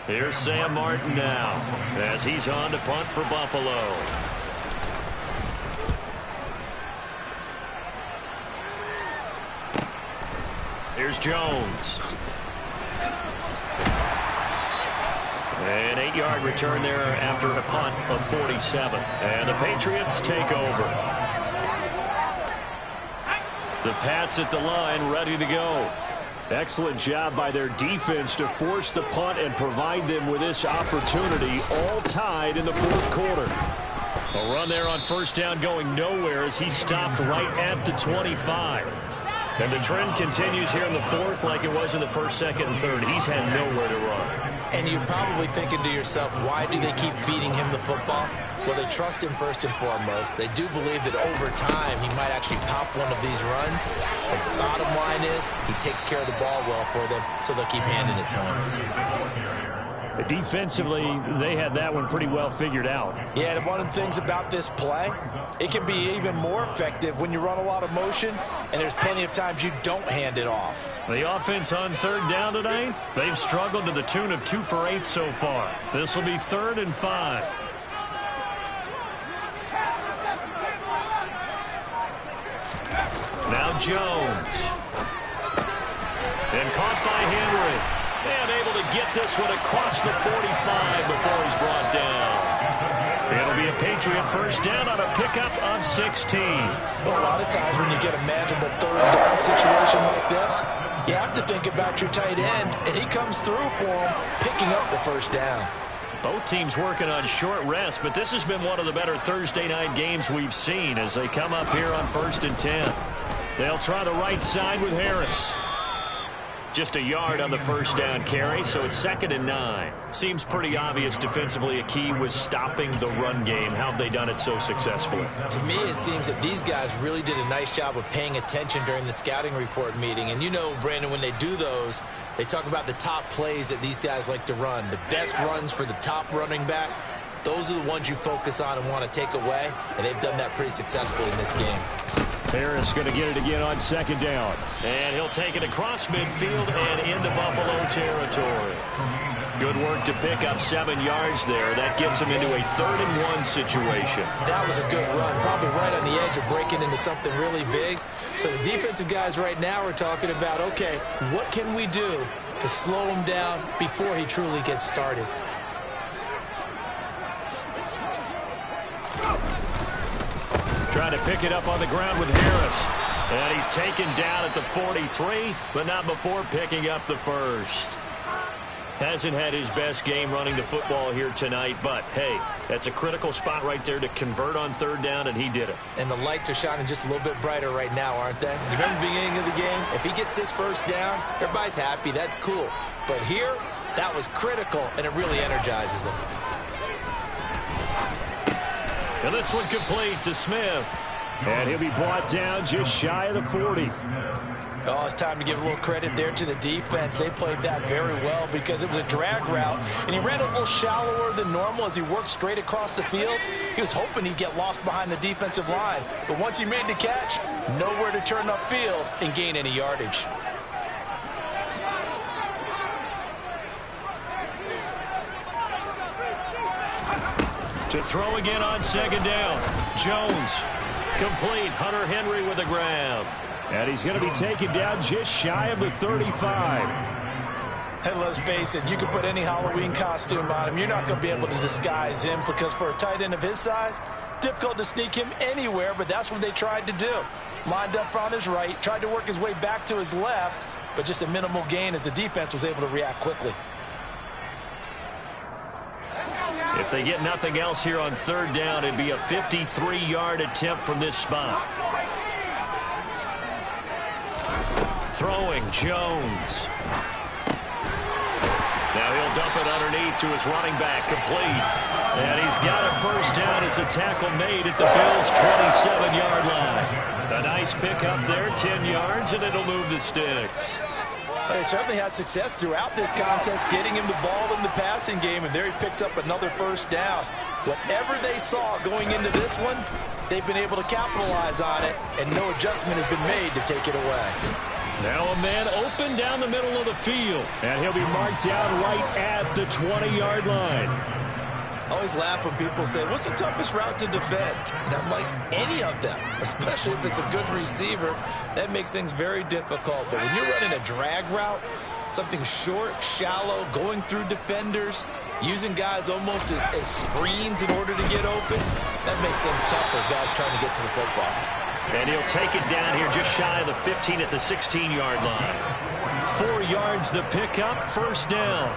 Here's Sam Martin now as he's on to punt for Buffalo. Here's Jones. An 8-yard return there after a punt of 47. And the Patriots take over. The Pats at the line ready to go. Excellent job by their defense to force the punt and provide them with this opportunity, all tied in the 4th quarter. A run there on 1st down going nowhere as he stopped right at the 25. And the trend continues here in the 4th like it was in the 1st, 2nd, and 3rd. He's had nowhere to run. And you're probably thinking to yourself, why do they keep feeding him the football? Well, they trust him first and foremost. They do believe that over time he might actually pop one of these runs. The bottom line is he takes care of the ball well for them, so they'll keep handing it to him. Defensively, they had that one pretty well figured out. Yeah, and one of the things about this play, it can be even more effective when you run a lot of motion, and there's plenty of times you don't hand it off. The offense on 3rd down tonight, they've struggled to the tune of 2 for 8 so far. This will be 3rd and 5. Now Jones. And caught by Henry. And able to get this one across the 45 before he's brought down. It'll be a Patriot 1st down on a pickup of 16. Well, a lot of times when you get a manageable 3rd down situation like this, you have to think about your tight end, and he comes through for him, picking up the 1st down. Both teams working on short rest, but this has been one of the better Thursday night games we've seen as they come up here on 1st and 10. They'll try the right side with Harris. Just a yard on the 1st down carry, so it's 2nd and 9. Seems pretty obvious defensively a key was stopping the run game. How have they done it so successfully? To me, it seems that these guys really did a nice job of paying attention during the scouting report meeting. And you know, Brandon, when they do those, they talk about the top plays that these guys like to run. The best runs for the top running back, those are the ones you focus on and want to take away. And they've done that pretty successfully in this game. Harris going to get it again on second down. And he'll take it across midfield and into Buffalo territory. Good work to pick up 7 yards there. That gets him into a 3rd-and-1 situation. That was a good run, probably right on the edge of breaking into something really big. So the defensive guys right now are talking about, okay, what can we do to slow him down before he truly gets started? Trying to pick it up on the ground with Harris. And he's taken down at the 43, but not before picking up the first. Hasn't had his best game running the football here tonight, but, hey, that's a critical spot right there to convert on 3rd down, and he did it. And the lights are shining just a little bit brighter right now, aren't they? You remember the beginning of the game? If he gets this first down, everybody's happy. That's cool. But here, that was critical, and it really energizes him. And this one complete to Smith. And he'll be brought down just shy of the 40. Oh, it's time to give a little credit there to the defense. They played that very well because it was a drag route, and he ran a little shallower than normal as he worked straight across the field. He was hoping he'd get lost behind the defensive line, but once he made the catch, nowhere to turn upfield and gain any yardage. To throw again on 2nd down. Jones. Complete. Hunter Henry with the grab. And he's going to be taken down just shy of the 35. Hey, let's face it, you can put any Halloween costume on him. You're not going to be able to disguise him because for a tight end of his size, difficult to sneak him anywhere, but that's what they tried to do. Lined up on his right, tried to work his way back to his left, but just a minimal gain as the defense was able to react quickly. If they get nothing else here on 3rd down, it'd be a 53-yard attempt from this spot. Throwing, Jones. Now he'll dump it underneath to his running back, complete. And he's got a first down as a tackle made at the Bills' 27-yard line. A nice pickup there, 10 yards, and it'll move the sticks. They certainly had success throughout this contest, getting him the ball in the passing game, and there he picks up another first down. Whatever they saw going into this one, they've been able to capitalize on it, and no adjustment has been made to take it away. Now a man open down the middle of the field, and he'll be marked down right at the 20-yard line. I always laugh when people say, what's the toughest route to defend? And I'm like, any of them, especially if it's a good receiver. That makes things very difficult. But when you're running a drag route, something short, shallow, going through defenders, using guys almost as screens in order to get open, that makes things tough for guys trying to get to the football. And he'll take it down here just shy of the 15 at the 16-yard line. 4 yards the pickup, first down.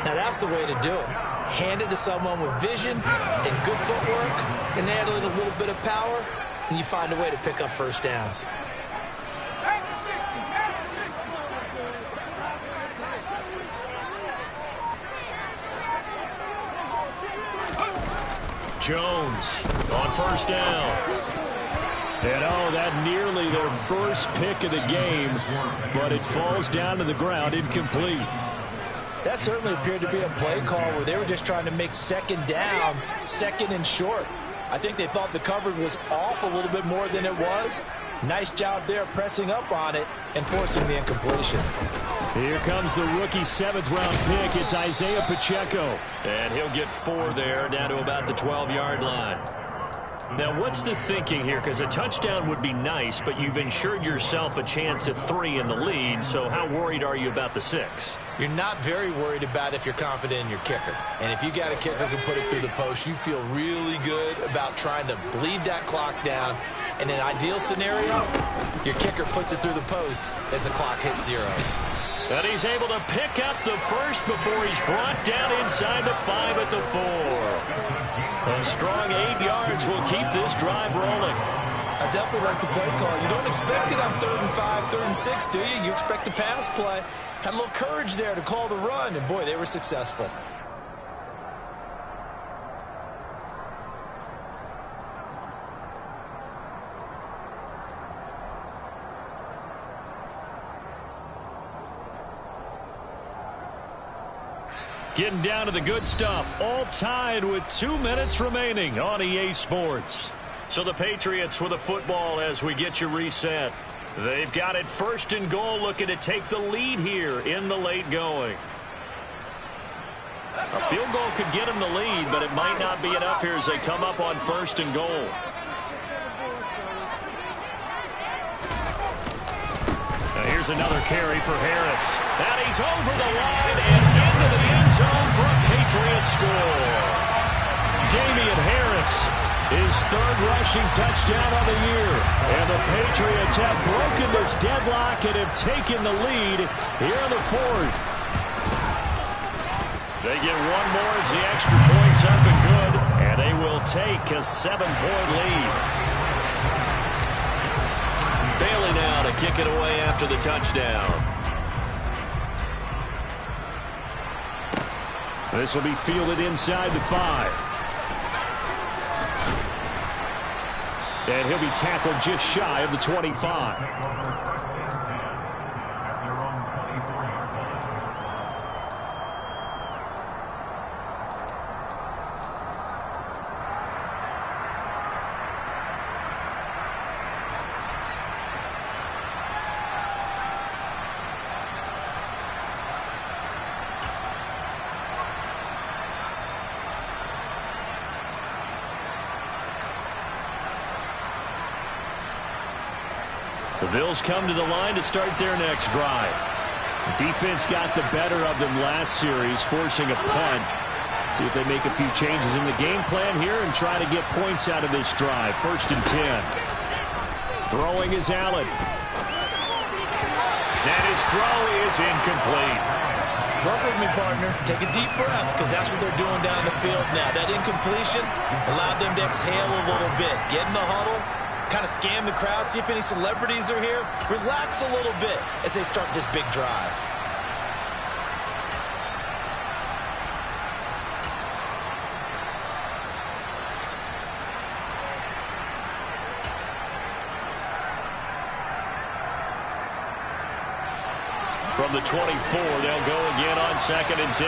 Now that's the way to do it. Hand it to someone with vision and good footwork, and add in a little bit of power, and you find a way to pick up first downs. Jones on first down. And oh, that nearly their first pick of the game, but it falls down to the ground incomplete. That certainly appeared to be a play call where they were just trying to make second down, second and short. I think they thought the coverage was off a little bit more than it was. Nice job there pressing up on it and forcing the incompletion. Here comes the rookie 7th-round pick. It's Isaiah Pacheco. And he'll get 4 there, down to about the 12-yard line. Now, what's the thinking here? Because a touchdown would be nice, but you've ensured yourself a chance at 3 in the lead, so how worried are you about the 6? You're not very worried about if you're confident in your kicker. And if you got a kicker who can put it through the post, you feel really good about trying to bleed that clock down. In an ideal scenario, your kicker puts it through the post as the clock hits zeros. And he's able to pick up the first before he's brought down inside the 5 at the 4. A strong 8 yards will keep this drive rolling. I definitely like the play call. You don't expect it on 3rd and 5, 3rd and 6, do you? You expect a pass play. Had a little courage there to call the run, and boy, they were successful. Getting down to the good stuff, all tied with 2 minutes remaining on EA Sports. So the Patriots with a football as we get you reset. They've got it 1st and goal, looking to take the lead here in the late going. A field goal could get them the lead, but it might not be enough here as they come up on 1st and goal. Now here's another carry for Harris. And he's over the line and into the end zone for a Patriot score. Damian Harris, his 3rd rushing touchdown of the year. And the Patriots have broken this deadlock and have taken the lead here in the 4th. They get one more as the extra point's up and good. And they will take a 7-point lead. Bailey now to kick it away after the touchdown. This will be fielded inside the 5. And he'll be tackled just shy of the 25. The Bills come to the line to start their next drive. Defense got the better of them last series, forcing a punt. See if they make a few changes in the game plan here and try to get points out of this drive. 1st and 10. Throwing is Allen. And his throw is incomplete. Work with me, partner. Take a deep breath, because that's what they're doing down the field now. That incompletion allowed them to exhale a little bit. Get in the huddle. Kind of scan the crowd, see if any celebrities are here. Relax a little bit as they start this big drive. From the 24, they'll go again on 2nd and 10.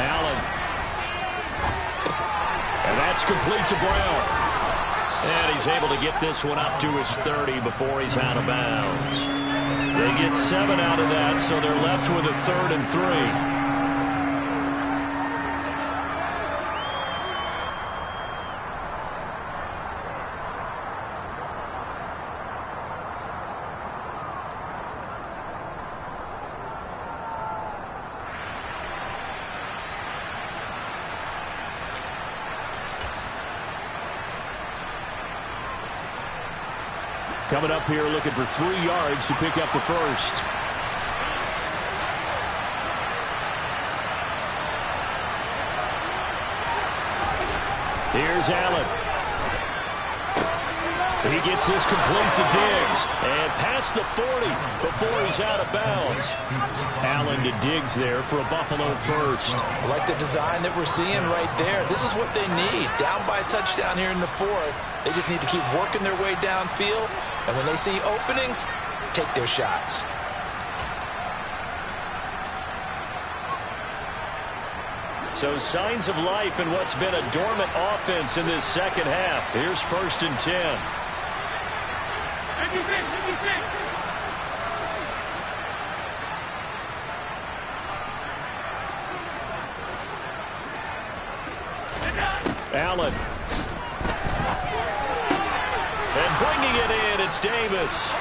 Allen. And that's complete to Brown. And he's able to get this one up to his 30 before he's out of bounds. They get 7 out of that, so they're left with a 3rd and 3. Coming up here looking for 3 yards to pick up the 1st. Here's Allen. He gets this complete to Diggs. And past the 40 before he's out of bounds. Allen to Diggs there for a Buffalo 1st. I like the design that we're seeing right there. This is what they need. Down by a touchdown here in the 4th. They just need to keep working their way downfield. And when they see openings, take their shots. So signs of life in what's been a dormant offense in this second half. Here's 1st and 10. Allen. And bringing it in, it's Davis.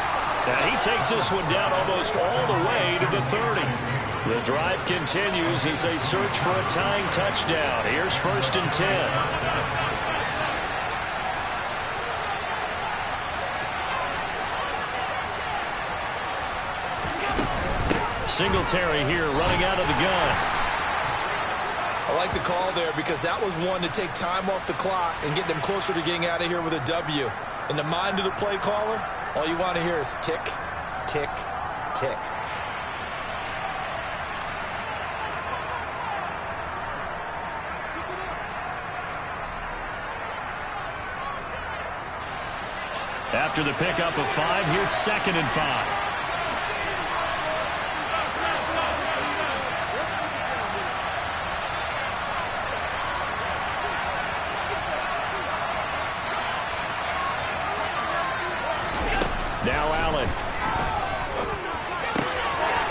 And he takes this one down almost all the way to the 30. The drive continues as they search for a tying touchdown. Here's 1st and 10. Singletary here running out of the gun. I like the call there because that was one to take time off the clock and get them closer to getting out of here with a W. In the mind of the play caller, all you want to hear is tick, tick, tick. After the pickup of 5, here's 2nd and 5.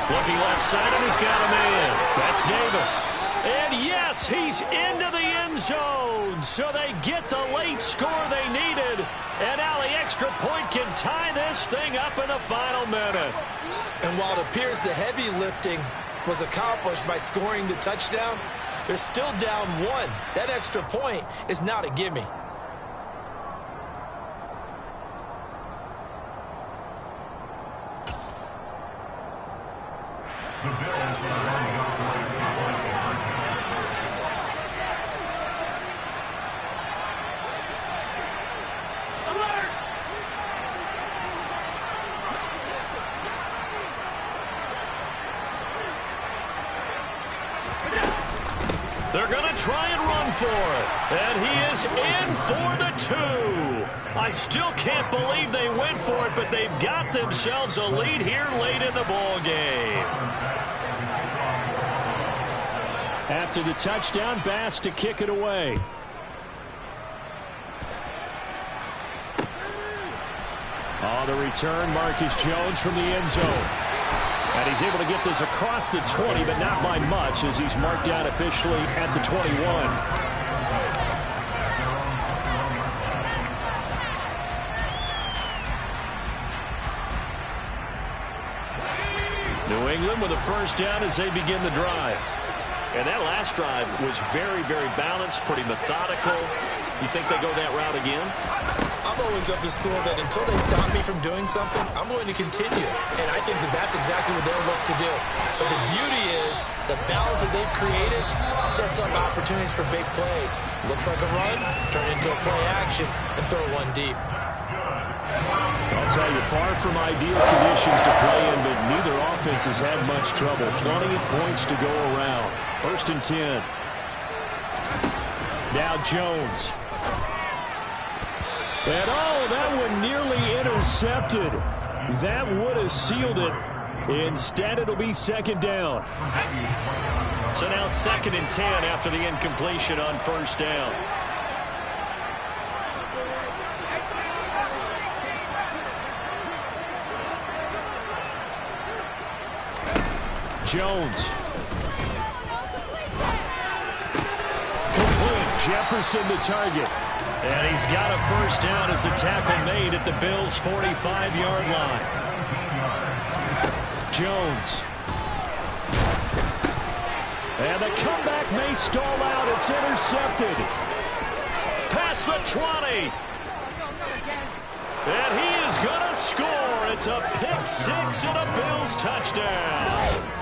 Looking left side, and he's got a man. That's Davis. And yes, he's into the end zone. So they get the late score they needed. And now the extra point can tie this thing up in the final minute. And while it appears the heavy lifting was accomplished by scoring the touchdown, they're still down 1. That extra point is not a gimme. The Bills will run up for a They're going to try and run for it. And he is in for the 2. I still can't believe they went for it, but they've got themselves a lead here late in the ball game. After the touchdown, Bass to kick it away. On the return, Marcus Jones from the end zone. And he's able to get this across the 20, but not by much, as he's marked down officially at the 21. New England with a first down as they begin the drive. And that last drive was very, very balanced, pretty methodical. You think they go that route again? I'm always of the school that until they stop me from doing something, I'm going to continue. And I think that that's exactly what they'll look to do. But the beauty is the balance that they've created sets up opportunities for big plays. Looks like a run, turn into a play action, and throw one deep. I'll tell you, far from ideal conditions to play in, but neither offense has had much trouble. Plenty of points to go around. 1st and 10. Now Jones. And oh, that one nearly intercepted. That would have sealed it. Instead, it'll be 2nd down. So now 2nd and 10 after the incompletion on 1st down. Jones. Complete. Jefferson the target. And he's got a first down as a tackle made at the Bills' 45-yard line. Jones. And the comeback may stall out. It's intercepted. Past the 20. And he is going to score. It's a pick-6 and a Bills touchdown.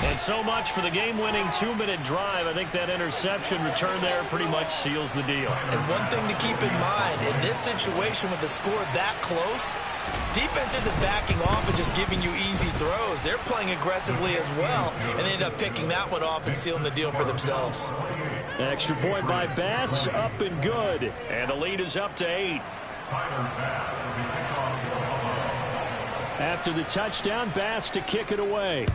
And so much for the game-winning 2-minute drive. I think that interception return there pretty much seals the deal. And one thing to keep in mind, in this situation with the score that close, defense isn't backing off and just giving you easy throws. They're playing aggressively as well, and they end up picking that one off and sealing the deal for themselves. Extra point by Bass, up and good. And the lead is up to 8. After the touchdown, Bass to kick it away.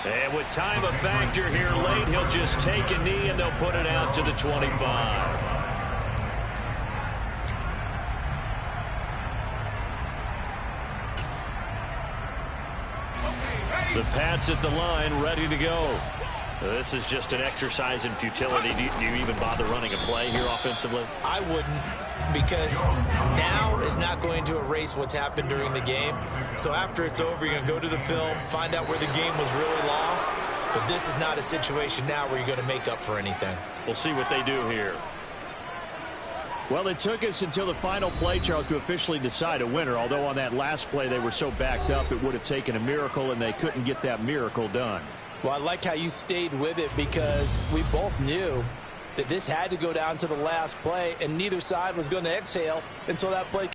And with time a factor here late, he'll just take a knee and they'll put it out to the 25. The Pats at the line, ready to go. This is just an exercise in futility. Do you even bother running a play here offensively? I wouldn't, because now is not going to erase what's happened during the game. So after it's over, you're going to go to the film, find out where the game was really lost. But this is not a situation now where you're going to make up for anything. We'll see what they do here. Well, it took us until the final play, Charles, to officially decide a winner. Although on that last play they were so backed up, it would have taken a miracle, and they couldn't get that miracle done. Well, I like how you stayed with it, because we both knew that this had to go down to the last play, and neither side was going to exhale until that play